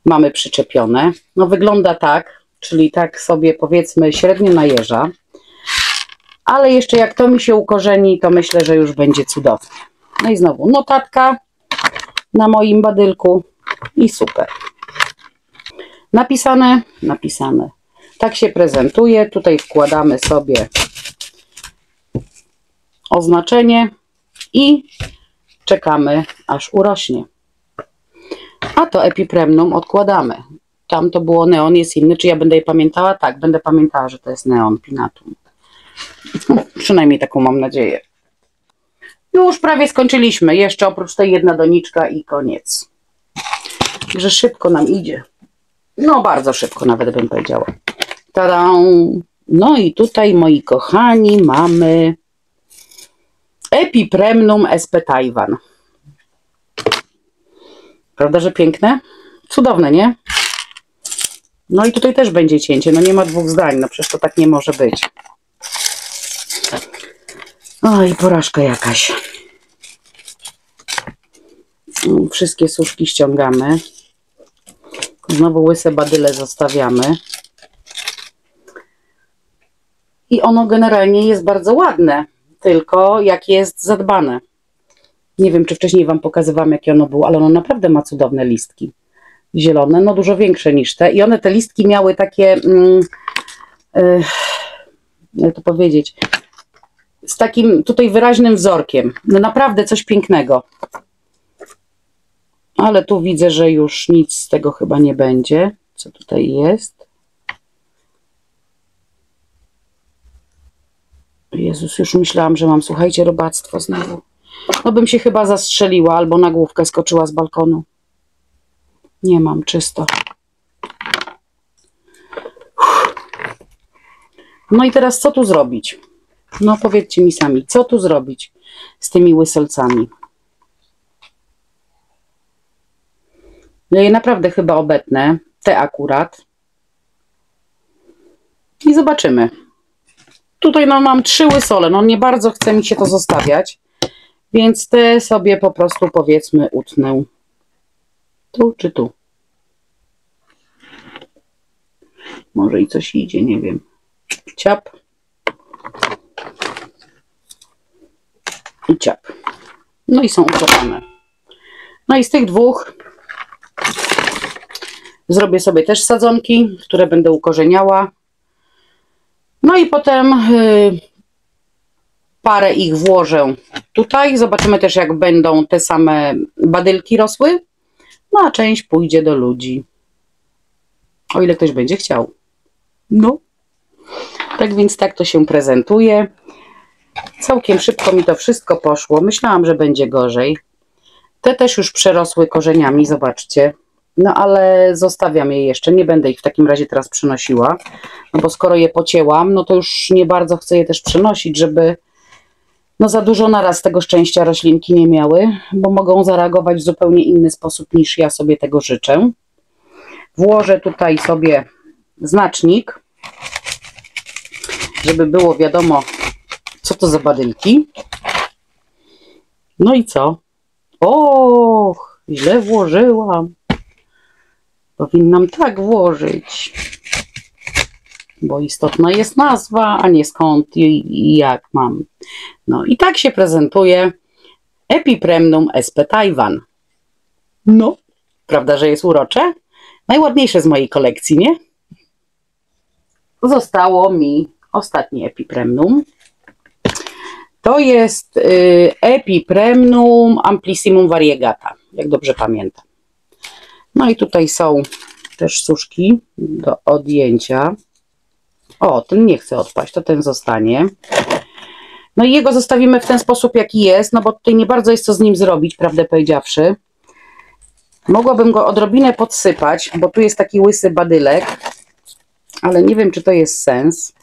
mamy przyczepione. No wygląda tak, czyli tak sobie powiedzmy średnio na jeża. Ale jeszcze jak to mi się ukorzeni, to myślę, że już będzie cudownie. No i znowu notatka na moim badylku i super. Napisane, napisane. Tak się prezentuje. Tutaj wkładamy sobie oznaczenie i czekamy, aż urośnie. A to epipremnum odkładamy. Tam to było neon, jest inny. Czy ja będę je pamiętała? Tak, będę pamiętała, że to jest neon pinatum. Przynajmniej taką mam nadzieję. Już prawie skończyliśmy. Jeszcze oprócz tej jedna doniczka i koniec. Także szybko nam idzie. No bardzo szybko nawet bym powiedziała. Tada! No i tutaj, moi kochani, mamy epipremnum sp. Tajwan. Prawda, że piękne? Cudowne, nie? No i tutaj też będzie cięcie. No nie ma dwóch zdań. No przecież to tak nie może być. Oj, porażka jakaś. Wszystkie suszki ściągamy. Znowu łyse badyle zostawiamy. I ono generalnie jest bardzo ładne. Tylko jak jest zadbane. Nie wiem, czy wcześniej wam pokazywałam, jakie ono było, ale ono naprawdę ma cudowne listki. Zielone, no dużo większe niż te. I one, te listki miały takie, jak to powiedzieć, z takim tutaj wyraźnym wzorkiem. No naprawdę coś pięknego. Ale tu widzę, że już nic z tego chyba nie będzie. Co tutaj jest? Jezus, już myślałam, że mam, słuchajcie, robactwo znowu. No bym się chyba zastrzeliła albo na główkę skoczyła z balkonu. Nie mam, czysto. No i teraz co tu zrobić? No powiedzcie mi sami, co tu zrobić z tymi łysolcami? Ja je naprawdę chyba obetnę, te akurat. I zobaczymy. Tutaj no mam 3 łysole, no nie bardzo chce mi się to zostawiać, więc te sobie po prostu powiedzmy utnę. Tu czy tu? Może i coś idzie, nie wiem. Ciap. I ciap. No i są ukopane. No i z tych 2 zrobię sobie też sadzonki, które będę ukorzeniała. No i potem parę ich włożę tutaj. Zobaczymy też, jak będą te same badylki rosły. No a część pójdzie do ludzi. O ile ktoś będzie chciał. No. Tak więc tak to się prezentuje. Całkiem szybko mi to wszystko poszło. Myślałam, że będzie gorzej. Te też już przerosły korzeniami, zobaczcie. No ale zostawiam je jeszcze. Nie będę ich w takim razie teraz przenosiła. No bo skoro je pocięłam, no to już nie bardzo chcę je też przenosić, żeby no za dużo naraz tego szczęścia roślinki nie miały, bo mogą zareagować w zupełnie inny sposób niż ja sobie tego życzę. Włożę tutaj sobie znacznik, żeby było wiadomo, co to za badylki. No i co? Och, źle włożyłam. Powinnam tak włożyć, bo istotna jest nazwa, a nie skąd i jak mam. No i tak się prezentuje Epipremnum sp. Tajwan. No, prawda, że jest urocze? Najładniejsze z mojej kolekcji, nie? Zostało mi ostatnie Epipremnum. To jest Epipremnum Amplissimum variegata, jak dobrze pamiętam. No i tutaj są też suszki do odjęcia. O, ten nie chce odpaść, to ten zostanie. No i jego zostawimy w ten sposób, jaki jest, no bo tutaj nie bardzo jest co z nim zrobić, prawdę powiedziawszy. Mogłabym go odrobinę podsypać, bo tu jest taki łysy badylek, ale nie wiem, czy to jest sens.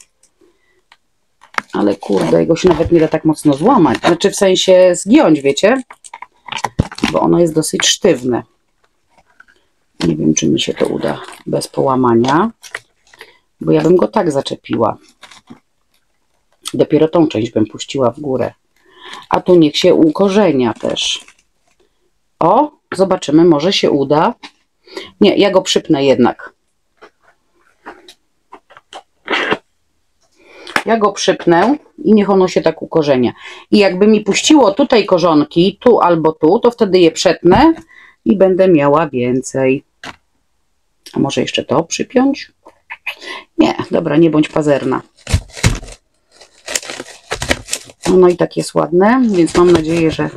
Ale kurde, jego się nawet nie da tak mocno złamać. Znaczy w sensie zgiąć, wiecie? Bo ono jest dosyć sztywne. Nie wiem, czy mi się to uda bez połamania. Bo ja bym go tak zaczepiła. Dopiero tą część bym puściła w górę. A tu niech się ukorzenia też. O, zobaczymy, może się uda. Nie, ja go przypnę jednak. Ja go przypnę i niech ono się tak ukorzenia. I jakby mi puściło tutaj korzonki, tu albo tu, to wtedy je przetnę i będę miała więcej. A może jeszcze to przypiąć? Nie, dobra, nie bądź pazerna. No i tak jest ładne, więc mam nadzieję, że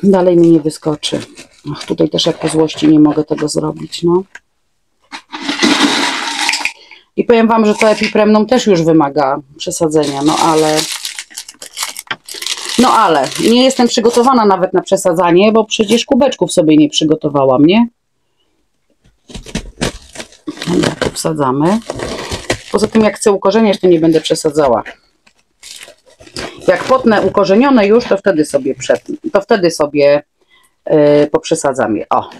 dalej mi nie wyskoczy. Ach, tutaj też jak po złości nie mogę tego zrobić, no. I powiem wam, że to Epipremnum też już wymaga przesadzenia, no ale nie jestem przygotowana nawet na przesadzanie, bo przecież kubeczków sobie nie przygotowałam, nie? Dobra, to wsadzamy. Poza tym jak chcę ukorzeniać, to nie będę przesadzała. Jak potnę ukorzenione już, to wtedy sobie poprzesadzam je. O.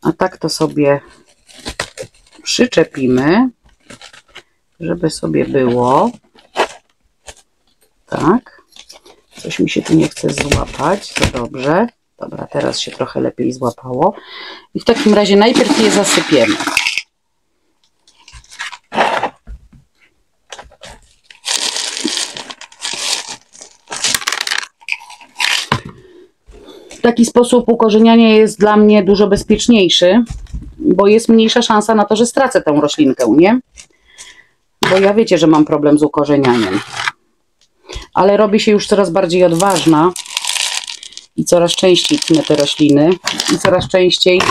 A tak to sobie przyczepimy, żeby sobie było. Tak. Coś mi się tu nie chce złapać. To dobrze. Dobra, teraz się trochę lepiej złapało. I w takim razie najpierw je zasypiemy. Taki sposób ukorzeniania jest dla mnie dużo bezpieczniejszy, bo jest mniejsza szansa na to, że stracę tę roślinkę, nie? Bo ja wiecie, że mam problem z ukorzenianiem. Ale robię się już coraz bardziej odważna i coraz częściej tnę te rośliny i coraz częściej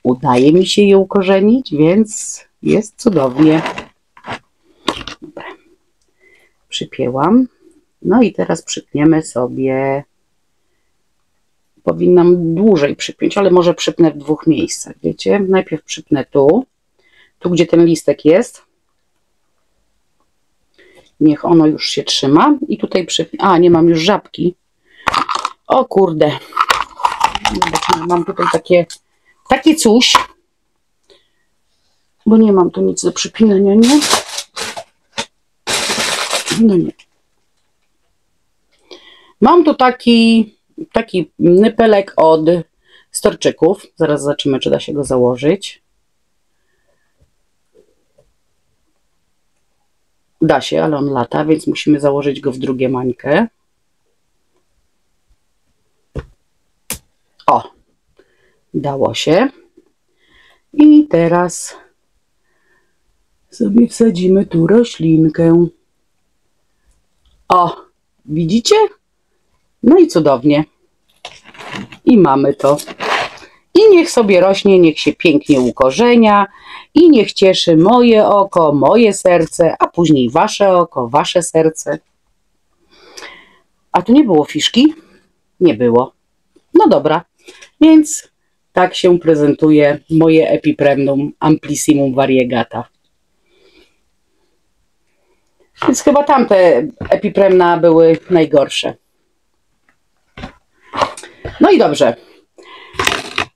udaje mi się je ukorzenić, więc jest cudownie. Dobra. Przypięłam. No i teraz przypniemy sobie. Powinnam dłużej przypiąć, ale może przypnę w dwóch miejscach, wiecie? Najpierw przypnę tu, gdzie ten listek jest. Niech ono już się trzyma. I tutaj przypnę. A, nie mam już żabki. O kurde. Mam tutaj takie coś. Bo nie mam tu nic do przypinania, nie? No nie. Mam tu taki nypelek od storczyków. Zaraz zobaczymy, czy da się go założyć. Da się, ale on lata, więc musimy założyć go w drugie mańkę. O, dało się. I teraz sobie wsadzimy tu roślinkę. O, widzicie? No i cudownie. I mamy to. I niech sobie rośnie, niech się pięknie ukorzenia i niech cieszy moje oko, moje serce, a później wasze oko, wasze serce. A tu nie było fiszki? Nie było. No dobra, więc tak się prezentuje moje Epipremnum Amplissimum Variegata. Więc chyba tamte Epipremna były najgorsze. No i dobrze.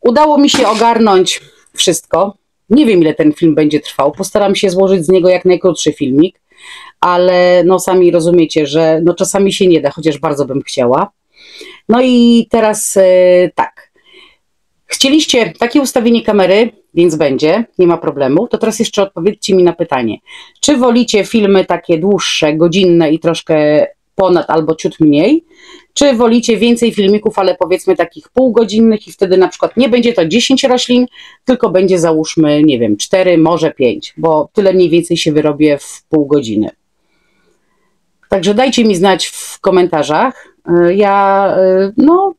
Udało mi się ogarnąć wszystko. Nie wiem, ile ten film będzie trwał. Postaram się złożyć z niego jak najkrótszy filmik, ale no sami rozumiecie, że no czasami się nie da, chociaż bardzo bym chciała. No i teraz tak. Chcieliście takie ustawienie kamery, więc będzie, nie ma problemu. To teraz jeszcze odpowiedzcie mi na pytanie. Czy wolicie filmy takie dłuższe, godzinne i troszkę ponad albo ciut mniej? Czy wolicie więcej filmików, ale powiedzmy takich półgodzinnych i wtedy na przykład nie będzie to 10 roślin, tylko będzie załóżmy, nie wiem, 4, może 5, bo tyle mniej więcej się wyrobię w pół godziny. Także dajcie mi znać w komentarzach. Ja no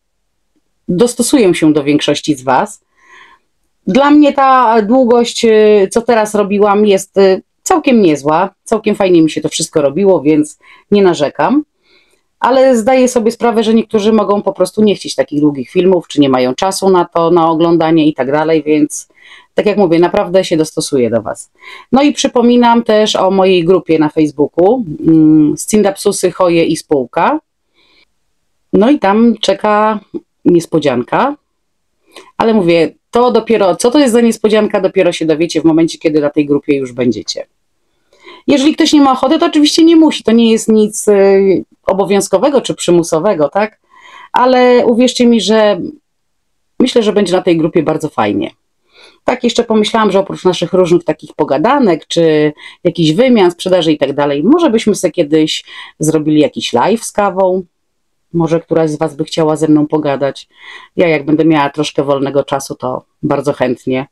dostosuję się do większości z Was. Dla mnie ta długość, co teraz robiłam, jest całkiem niezła. Całkiem fajnie mi się to wszystko robiło, więc nie narzekam. Ale zdaję sobie sprawę, że niektórzy mogą po prostu nie chcieć takich długich filmów, czy nie mają czasu na to, na oglądanie i tak dalej, więc tak jak mówię, naprawdę się dostosuję do Was. No i przypominam też o mojej grupie na Facebooku Scindapsusy, Choje i Spółka. No i tam czeka niespodzianka, ale mówię, to dopiero, co to jest za niespodzianka, dopiero się dowiecie w momencie, kiedy na tej grupie już będziecie. Jeżeli ktoś nie ma ochoty, to oczywiście nie musi, to nie jest nic obowiązkowego czy przymusowego, tak? Ale uwierzcie mi, że myślę, że będzie na tej grupie bardzo fajnie. Tak jeszcze pomyślałam, że oprócz naszych różnych takich pogadanek, czy jakichś wymian, sprzedaży i tak dalej, może byśmy sobie kiedyś zrobili jakiś live z kawą. Może któraś z Was by chciała ze mną pogadać. Ja jak będę miała troszkę wolnego czasu, to bardzo chętnie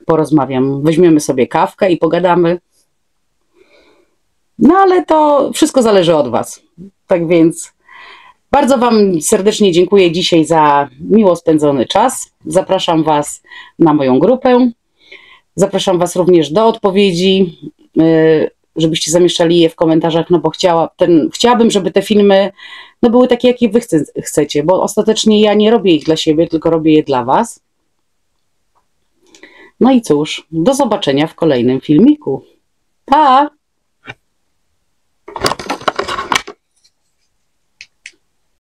porozmawiam. Weźmiemy sobie kawkę i pogadamy. No ale to wszystko zależy od Was. Tak więc bardzo Wam serdecznie dziękuję dzisiaj za miło spędzony czas. Zapraszam Was na moją grupę. Zapraszam Was również do odpowiedzi, żebyście zamieszczali je w komentarzach, no bo chciałabym, żeby te filmy no były takie, jakie Wy chcecie, bo ostatecznie ja nie robię ich dla siebie, tylko robię je dla Was. No i cóż, do zobaczenia w kolejnym filmiku. Pa!